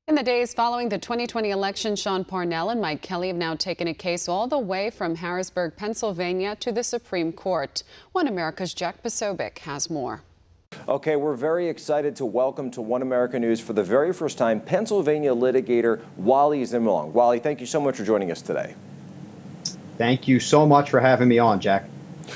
In the days following the 2020 election, Sean Parnell and Mike Kelly have now taken a case all the way from Harrisburg, Pennsylvania to the Supreme Court. One America's Jack Posobiec has more. Okay, we're very excited to welcome to One America News for the very first time Pennsylvania litigator Wally Zimmerlong. Wally, thank you so much for joining us today. Thank you so much for having me on, Jack.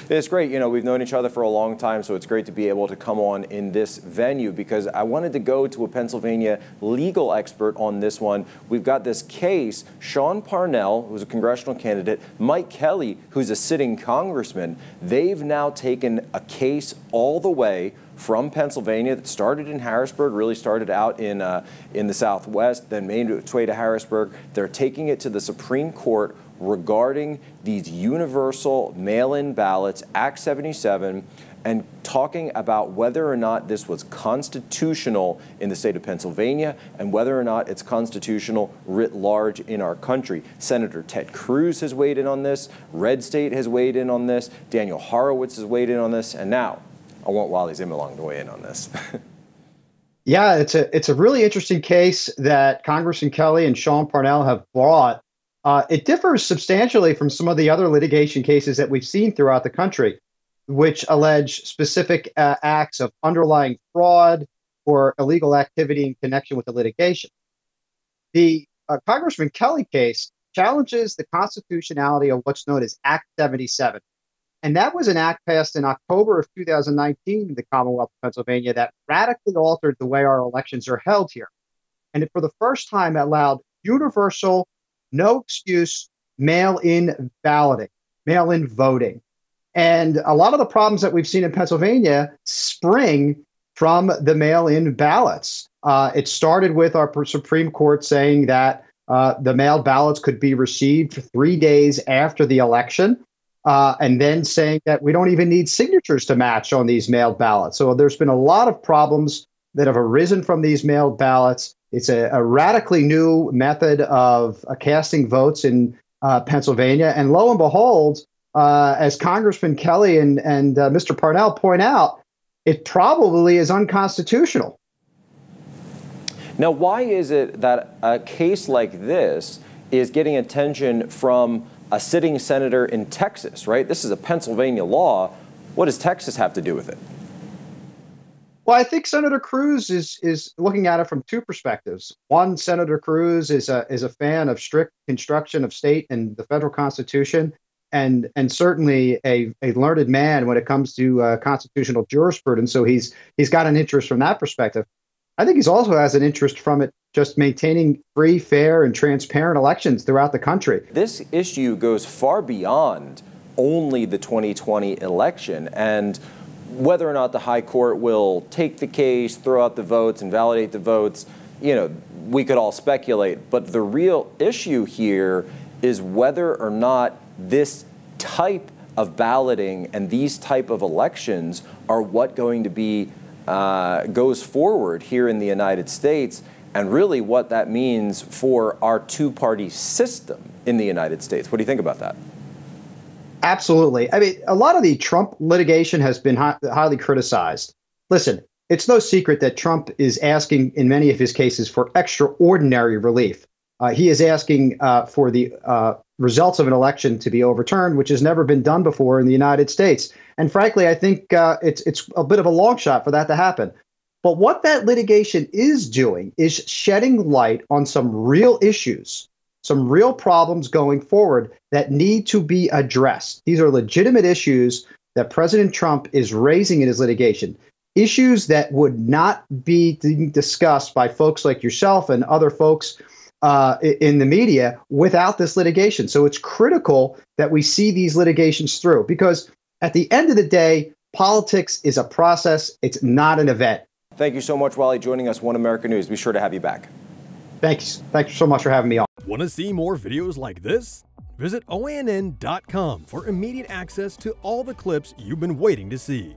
It's great. You know, we've known each other for a long time, so it's great to be able to come on in this venue because I wanted to go to a Pennsylvania legal expert on this one. We've got this case, Sean Parnell, who's a congressional candidate, Mike Kelly, who's a sitting congressman. They've now taken a case all the way from Pennsylvania that started in Harrisburg, really started out in the Southwest, then made its way to Harrisburg. They're taking it to the Supreme Court regarding these universal mail-in ballots, Act 77, and talking about whether or not this was constitutional in the state of Pennsylvania and whether or not it's constitutional writ large in our country. Senator Ted Cruz has weighed in on this. Red State has weighed in on this. Daniel Horowitz has weighed in on this. And now I want Wally Zimmerlong to weigh in on this. Yeah, it's a really interesting case that Congressman Kelly and Sean Parnell have brought. It differs substantially from some of the other litigation cases that we've seen throughout the country, which allege specific acts of underlying fraud or illegal activity in connection with the litigation. The Congressman Kelly case challenges the constitutionality of what's known as Act 77. And that was an act passed in October of 2019 in the Commonwealth of Pennsylvania that radically altered the way our elections are held here. And it, for the first time, allowed universal, no excuse mail-in balloting, mail-in voting. And a lot of the problems that we've seen in Pennsylvania spring from the mail-in ballots. It started with our Supreme Court saying that the mailed ballots could be received 3 days after the election, and then saying that we don't even need signatures to match on these mailed ballots. So there's been a lot of problems that have arisen from these mailed ballots. It's a radically new method of casting votes in Pennsylvania. And lo and behold, as Congressman Kelly and Mr. Parnell point out, it probably is unconstitutional. Now, why is it that a case like this is getting attention from a sitting senator in Texas, right? This is a Pennsylvania law. What does Texas have to do with it? Well, I think Senator Cruz is looking at it from two perspectives. One, Senator Cruz is a fan of strict construction of state and the federal Constitution, and certainly a learned man when it comes to constitutional jurisprudence. So he's got an interest from that perspective. I think he also has an interest from it just maintaining free, fair, and transparent elections throughout the country. This issue goes far beyond only the 2020 election, and whether or not the high court will take the case, throw out the votes, and validate the votes, you know, we could all speculate. But the real issue here is whether or not this type of balloting and these type of elections are what going to be goes forward here in the United States, and really what that means for our two-party system in the United States. What do you think about that? Absolutely. I mean, a lot of the Trump litigation has been highly criticized. Listen, it's no secret that Trump is asking in many of his cases for extraordinary relief. He is asking for the results of an election to be overturned, which has never been done before in the United States. And frankly, I think it's a bit of a long shot for that to happen. But what that litigation is doing is shedding light on some real issues, some real problems going forward that need to be addressed. These are legitimate issues that President Trump is raising in his litigation, issues that would not be discussed by folks like yourself and other folks in the media without this litigation. So it's critical that we see these litigations through, because at the end of the day, politics is a process. It's not an event. Thank you so much, Wally, joining us, One America News. Be sure to have you back. Thanks so much for having me on. Want to see more videos like this? Visit OANN.com for immediate access to all the clips you've been waiting to see.